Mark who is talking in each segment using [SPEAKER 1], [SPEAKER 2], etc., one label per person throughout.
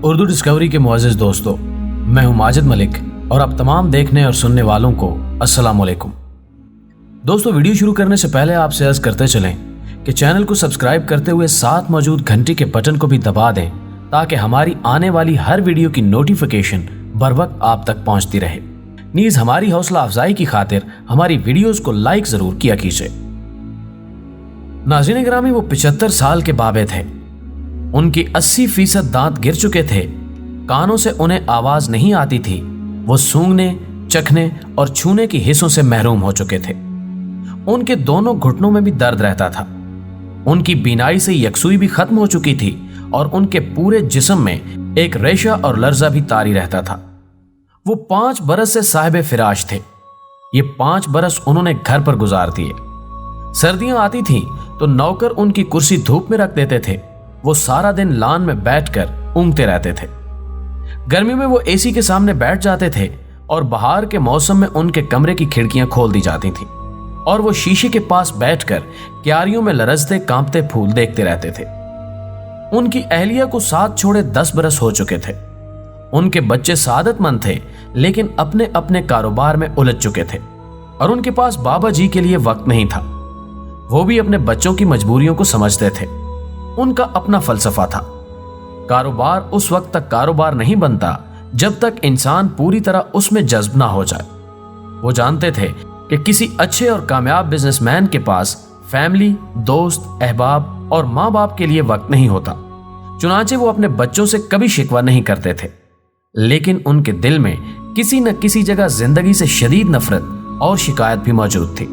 [SPEAKER 1] Urdu Discovery کے معزز دوستو، میں ہوں ماجد ملک اور اب تمام دیکھنے اور سننے والوں کو السلام علیکم۔ دوستو، ویڈیو شروع کرنے سے پہلے آپ سے عرض کرتے چلیں کہ چینل کو سبسکرائب کرتے ہوئے ساتھ موجود گھنٹی کے بٹن کو بھی دبا دیں تاکہ ہماری آنے والی ہر ویڈیو کی نوٹیفیکیشن بر وقت آپ تک پہنچتی رہے۔ نیز ہماری حوصلہ افزائی کی خاطر ہماری ویڈیوز کو لائک ضرور کیا کیجیے۔ ناظرین گرامی، وہ 75 سال کے بابے تھے۔ ان کی 80% دانت گر چکے تھے، کانوں سے انہیں آواز نہیں آتی تھی، وہ سونگھنے، چکھنے اور چھونے کی حصوں سے محروم ہو چکے تھے۔ ان کے دونوں گھٹنوں میں بھی درد رہتا تھا۔ ان کی بینائی سے یکسوئی بھی ختم ہو چکی تھی اور ان کے پورے جسم میں ایک ریشہ اور لرزہ بھی طاری رہتا تھا۔ وہ 5 برس سے صاحب فراش تھے۔ یہ 5 برس انہوں نے گھر پر گزار دیے۔ سردیاں آتی تھیں تو نوکر ان کی کرسی دھوپ میں رکھ دیتے تھے، وہ سارا دن لان میں بیٹھ کر اونگتے رہتے تھے۔ گرمی میں وہ اے سی کے سامنے بیٹھ جاتے تھے اور بہار کے موسم میں ان کے کمرے کی کھڑکیاں کھول دی جاتی تھیں اور وہ شیشے کے پاس بیٹھ کر کیاریوں میں لرزتے کانپتے پھول دیکھتے رہتے تھے۔ ان کی اہلیہ کو ساتھ چھوڑے 10 برس ہو چکے تھے۔ ان کے بچے سعادت مند تھے لیکن اپنے اپنے کاروبار میں الجھ چکے تھے اور ان کے پاس بابا جی کے لیے وقت نہیں تھا۔ وہ بھی اپنے بچوں کی مجبوریوں کو سمجھتے تھے۔ ان کا اپنا فلسفہ تھا، کاروبار اس وقت تک کاروبار نہیں بنتا جب تک انسان پوری طرح اس میں جذب نہ ہو جائے۔ وہ جانتے تھے کہ کسی اچھے اور کامیاب بزنس مین کے پاس فیملی، دوست، احباب اور ماں باپ کے لیے وقت نہیں ہوتا، چنانچہ وہ اپنے بچوں سے کبھی شکوہ نہیں کرتے تھے، لیکن ان کے دل میں کسی نہ کسی جگہ زندگی سے شدید نفرت اور شکایت بھی موجود تھی۔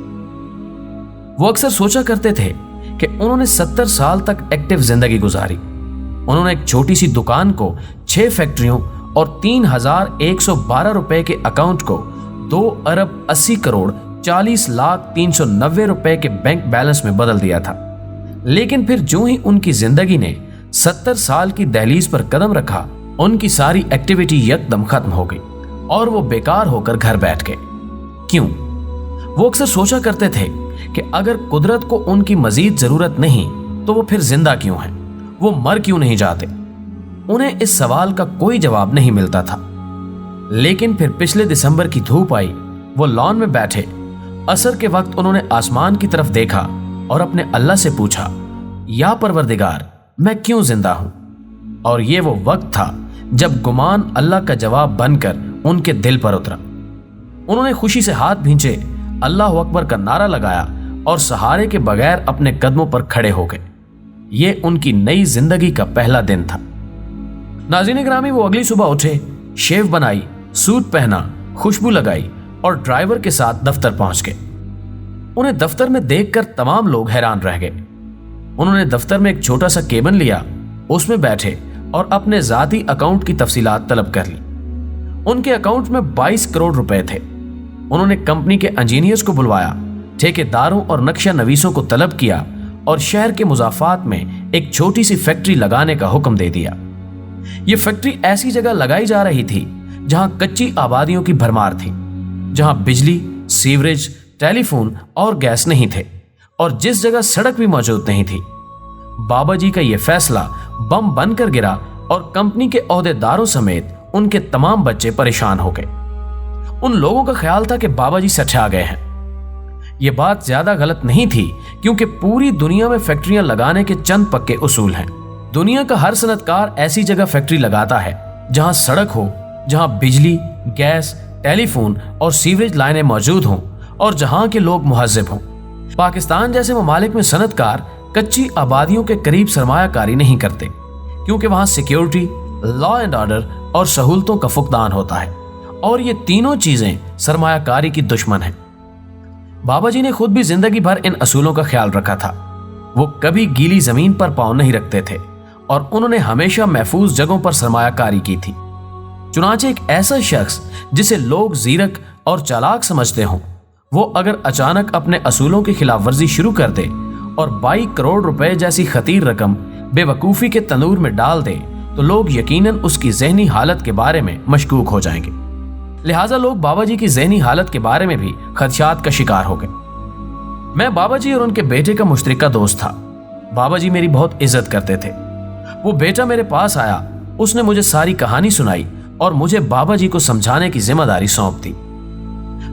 [SPEAKER 1] وہ اکثر سوچا کرتے تھے کہ انہوں نے 70 سال تک ایکٹیو زندگی گزاری۔ انہوں نے ایک چھوٹی سی دکان کو 6 فیکٹریوں اور 3112 روپے کے اکاؤنٹ کو 2,80,40,03,90 روپے کے بینک بیلنس میں بدل دیا تھا۔ لیکن پھر جو ہی ان کی زندگی نے 70 سال کی دہلیز پر قدم رکھا، ان کی ساری ایکٹیویٹی یکدم ختم ہو گئی اور وہ بیکار ہو کر گھر بیٹھ گئے۔ کیوں؟ وہ اکثر سوچا کرتے تھے کہ اگر قدرت کو ان کی مزید ضرورت نہیں تو وہ پھر زندہ کیوں ہیں؟ وہ مر کیوں نہیں جاتے؟ انہیں اس سوال کا کوئی جواب نہیں ملتا تھا۔ لیکن پھر پچھلے دسمبر کی دھوپ آئی، وہ لان میں بیٹھے، عصر کے وقت انہوں نے آسمان کی طرف دیکھا اور اپنے اللہ سے پوچھا، یا پروردگار، میں کیوں زندہ ہوں؟ اور یہ وہ وقت تھا جب گمان اللہ کا جواب بن کر ان کے دل پر اترا۔ انہوں نے خوشی سے ہاتھ بھینچے، اللہ اکبر کا نعرہ لگایا اور سہارے کے بغیر اپنے قدموں پر کھڑے ہو گئے۔ یہ ان کی نئی زندگی کا پہلا دن تھا۔ ناظرین گرامی، وہ اگلی صبح اٹھے، شیو بنائی، سوٹ پہنا، خوشبو لگائی اور ڈرائیور کے ساتھ دفتر پہنچ گئے۔ انہیں دفتر میں دیکھ کر تمام لوگ حیران رہ گئے۔ انہوں نے دفتر میں ایک چھوٹا سا کیبن لیا، اس میں بیٹھے اور اپنے ذاتی اکاؤنٹ کی تفصیلات طلب کر لی۔ ان کے اکاؤنٹ میں 22 کروڑ روپے تھے۔ انہوں نے کمپنی کے انجینئرز کو بلوایا، ٹھیکیداروں اور نقشہ نویسوں کو طلب کیا اور شہر کے مضافات میں ایک چھوٹی سی فیکٹری لگانے کا حکم دے دیا۔ یہ فیکٹری ایسی جگہ لگائی جا رہی تھی جہاں کچی آبادیوں کی بھرمار تھی، جہاں بجلی، سیوریج، ٹیلی فون اور گیس نہیں تھے اور جس جگہ سڑک بھی موجود نہیں تھی۔ بابا جی کا یہ فیصلہ بم بن کر گرا اور کمپنی کے عہدیداروں سمیت ان کے تمام بچے پریشان ہو گئے۔ ان لوگوں کا خیال تھا کہ بابا جی سٹھا گئے ہیں۔ یہ بات زیادہ غلط نہیں تھی کیونکہ پوری دنیا میں فیکٹریاں لگانے کے چند پکے اصول ہیں۔ دنیا کا ہر صنعت کار ایسی جگہ فیکٹری لگاتا ہے جہاں سڑک ہو، جہاں بجلی، گیس، ٹیلی فون اور سیوریج لائنیں موجود ہوں اور جہاں کے لوگ مہذب ہوں۔ پاکستان جیسے ممالک میں صنعت کار کچی آبادیوں کے قریب سرمایہ کاری نہیں کرتے کیونکہ وہاں سیکیورٹی، لا اینڈ آرڈر اور سہولتوں کا فقدان ہوتا ہے، اور یہ تینوں چیزیں سرمایہ کاری کی دشمن ہیں۔ بابا جی نے خود بھی زندگی بھر ان اصولوں کا خیال رکھا تھا۔ وہ کبھی گیلی زمین پر پاؤں نہیں رکھتے تھے اور انہوں نے ہمیشہ محفوظ جگہوں پر سرمایہ کاری کی تھی۔ چنانچہ ایک ایسا شخص جسے لوگ زیرک اور چالاک سمجھتے ہوں، وہ اگر اچانک اپنے اصولوں کی خلاف ورزی شروع کر دے اور 22 کروڑ روپے جیسی خطیر رقم بے وقوفی کے تنور میں ڈال دے تو لوگ یقیناً اس کی ذہنی حالت کے بارے میں مشکوک ہو جائیں گے۔ لہٰذا لوگ بابا جی کی ذہنی حالت کے بارے میں بھی خدشات کا شکار ہو گئے۔ मैं बाबा जी और उनके बेटे का मुश्तरका दोस्त था। बाबा जी मेरी बहुत इज्जत करते थे। वो बेटा मेरे पास आया, उसने मुझे सारी कहानी सुनाई और मुझे बाबा जी को समझाने की जिम्मेदारी सौंप दी।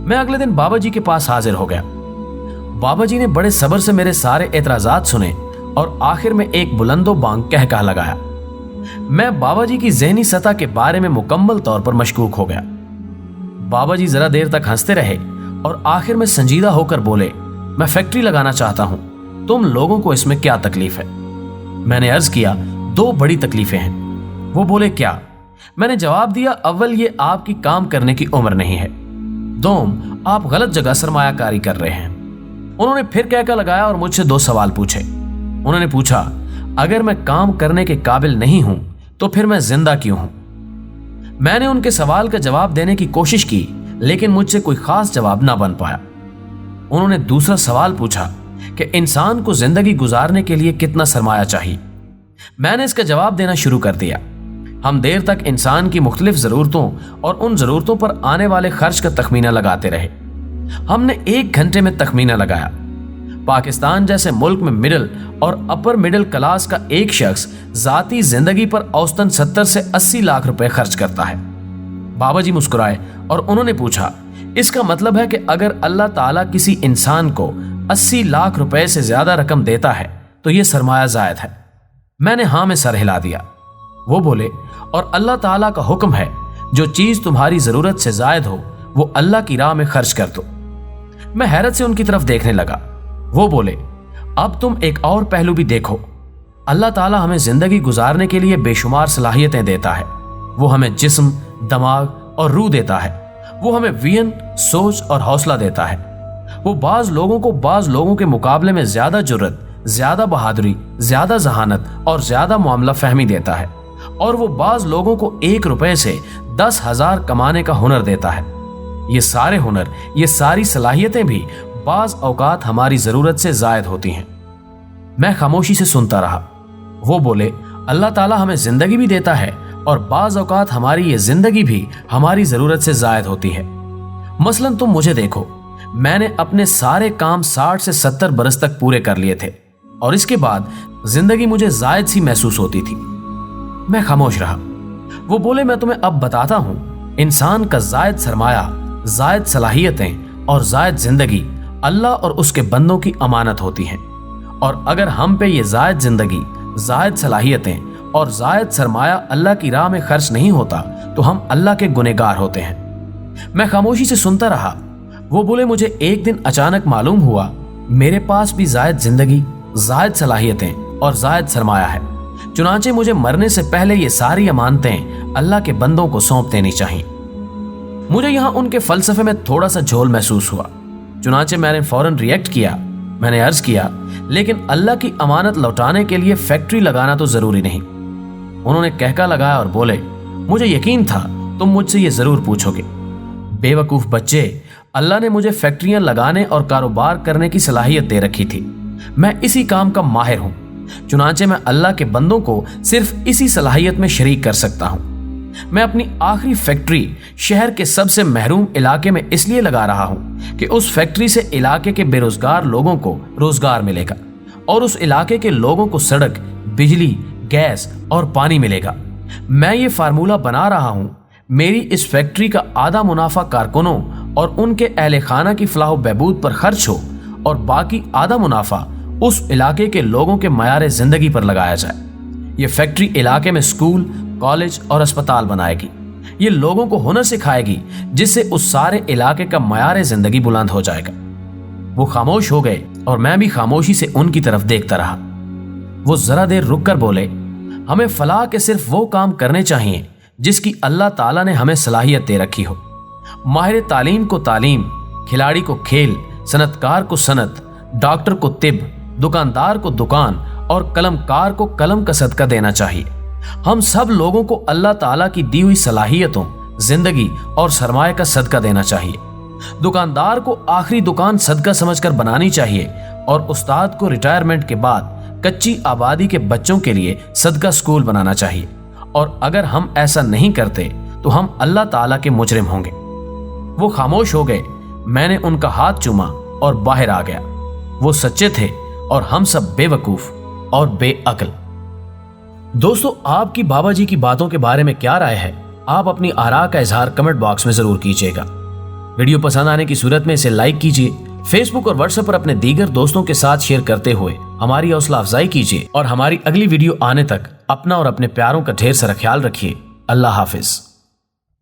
[SPEAKER 1] मैं अगले दिन बाबा जी के पास हाजिर हो गया। बाबा जी ने बड़े सब्र से मेरे सारे एतराजात सुने और आखिर में एक बुलंदो बांग कहका लगाया। मैं बाबा जी की ज़हनी सतह के बारे में मुकम्मल तौर पर मशकूक हो गया। बाबा जी जरा देर तक हंसते रहे और आखिर में संजीदा होकर बोले, मैं फैक्ट्री लगाना चाहता हूं, तुम लोगों को इसमें क्या तकलीफ है? मैंने अर्ज किया, 2 बड़ी तकलीफें हैं। वो बोले, क्या? मैंने जवाब दिया, अव्वल ये आपकी काम करने की उम्र नहीं है, दोम आप गलत जगह सरमायाकारी कर रहे हैं। उन्होंने फिर कहका लगाया और मुझसे 2 सवाल पूछे। उन्होंने पूछा, अगर मैं काम करने के काबिल नहीं हूं तो फिर मैं जिंदा क्यों हूं? मैंने उनके सवाल का जवाब देने की कोशिश की, लेकिन मुझसे कोई खास जवाब ना बन पाया। उन्होंने दूसरा सवाल पूछा कि इंसान को जिंदगी गुजारने के लिए कितना सरमाया चाहिए। मैंने इसका जवाब देना शुरू कर दिया। हम देर तक इंसान की मुख्तलिफ जरूरतों और उन जरूरतों पर आने वाले खर्च का तखमीना लगाते रहे। हमने 1 घंटे में तखमीना लगाया। पाकिस्तान जैसे मुल्क में मिडिल और अपर मिडिल क्लास का एक शख्स जाती जिंदगी पर औसतन 70 से 80 लाख रुपए खर्च करता है। बाबा जी मुस्कुराए और उन्होंने पूछा, इसका मतलब है कि अगर अल्लाह ताला किसी इंसान को 80 लाख रुपए से ज्यादा रकम देता है तो यह सरमाया जायद है? मैंने हां में सर हिला दिया। वो बोले, और अल्लाह ताला का हुक्म है, जो चीज तुम्हारी जरूरत से जायद हो वो अल्लाह की राह में खर्च कर दो। मैं हैरत से उनकी तरफ देखने लगा। वो बोले, अब तुम एक और पहलू भी देखो। अल्लाह ताला हमें जिंदगी गुजारने के लिए बेशुमार सलाहियतें देता है। वो हमें जिस्म, दिमाग और रूह देता है। वो हमें वियन, सोच और हौसला देता है। वो बाज लोगों के मुकाबले में ज्यादा जुर्रत, ज्यादा बहादुरी, ज्यादा जहानत और ज्यादा मामला फहमी देता है। और वो बाज लोगों को 1 रुपए से 10,000 कमाने का हुनर देता है। ये सारे हुनर, ये सारी सलाहियतें भी बाज औकात हमारी जरूरत से जायद होती हैं। मैं खामोशी से सुनता रहा। वो बोले, अल्लाह ताला हमें जिंदगी भी देता है और बाज औकात हमारी ये जिंदगी भी हमारी जरूरत से जायद होती है। मसलन तुम मुझे देखो, मैंने अपने सारे काम 60 से 70 बरस तक पूरे कर लिए थे और इसके बाद जिंदगी मुझे जायद सी महसूस होती थी। मैं खामोश रहा। वो बोले, मैं तुम्हें अब बताता हूं, इंसान का जायद सरमाया, जायद सलाहियतें और जायद जिंदगी अल्लाह और उसके बंदों की अमानत होती हैं। और अगर हम पे ये जायद जिंदगी, जायद सलाहियतें और जायद सरमाया अल्लाह की राह में खर्च नहीं होता तो हम अल्लाह के गुनहगार होते हैं। मैं खामोशी से सुनता रहा। वो बोले, मुझे एक दिन अचानक मालूम हुआ मेरे पास भी जायद जिंदगी, जायद सलाहियतें और जायद सरमाया है। चुनांचे मुझे मरने से पहले ये सारी अमानतें अल्लाह के बंदों को सौंप देनी चाहिए। मुझे यहां उनके फलसफे में थोड़ा सा झोल महसूस हुआ। चुनांचे मैंने फौरन रिएक्ट किया। मैंने अर्ज किया, लेकिन अल्लाह की अमानत लौटाने के लिए फैक्ट्री लगाना तो जरूरी नहीं। उन्होंने कहका लगाया और बोले, मुझे यकीन था तुम मुझसे ये जरूर पूछोगे। बेवकूफ बच्चे, अल्लाह ने मुझे फैक्ट्रियां लगाने और कारोबार करने की सलाहियत दे रखी थी। मैं इसी काम का माहिर हूं। चुनांचे मैं अल्लाह के बंदों को सिर्फ इसी सलाहियत में शरीक कर सकता हूं। मैं अपनी आखिरी फैक्ट्री शहर के सबसे महरूम इलाके में इसलिए लगा रहा हूं कि उस फैक्ट्री से इलाके के बेरोजगार लोगों को रोजगार मिलेगा और उस इलाके के लोगों को सड़क, बिजली, गैस और पानी मिलेगा। मैं ये फार्मूला बना रहा हूं। मेरी इस फैक्ट्री का आधा मुनाफा कारकुनों और उनके अहले खाना की फलाह बहबूद पर खर्च हो और बाकी आधा मुनाफा उस इलाके के लोगों के मयार जिंदगी पर लगाया जाए। ये फैक्ट्री इलाके में स्कूल, कॉलेज और अस्पताल बनाएगी। ये लोगों को हुनर सिखाएगी जिससे उस सारे इलाके का मयार जिंदगी बुलंद हो जाएगा। वो खामोश हो गए और मैं भी खामोशी से उनकी तरफ देखता रहा। वो जरा देर रुक कर बोले, हमें फलाह के सिर्फ वो काम करने चाहिए जिसकी अल्लाह ताला ने हमें सलाहियत दे रखी हो। माहिर तालीम को तालीम, खिलाड़ी को खेल, सनतकार को सनत, डॉक्टर को तिब, दुकानदार को दुकान और कलमकार को कलम का सदका देना चाहिए। हम सब लोगों को अल्लाह ताला की दी हुई सलाहियतों, जिंदगी और सरमाए का सदका देना चाहिए। दुकानदार को आखिरी दुकान सदका समझकर बनानी चाहिए और उस्ताद को रिटायरमेंट के बाद कच्ची आबादी के बच्चों के लिए सदका स्कूल बनाना चाहिए। और अगर हम ऐसा नहीं करते तो हम अल्लाह ताला के मुजरिम होंगे। वो खामोश हो गए। मैंने उनका हाथ चूमा और बाहर आ गया। वो सच्चे थे और हम सब बेवकूफ और बेअक्ल। दोस्तों, आपकी बाबा जी की बातों के बारे में क्या राय है? आप अपनी आरा का इजहार कमेंट बॉक्स में जरूर कीजिएगा। वीडियो पसंद आने की सूरत में इसे लाइक कीजिए, फेसबुक और व्हाट्सएप पर अपने दीगर दोस्तों के साथ शेयर करते हुए हमारी हौसला अफजाई कीजिए और हमारी अगली वीडियो आने तक अपना और अपने प्यारों का ढेर सारा ख्याल रखिए। अल्लाह हाफिज।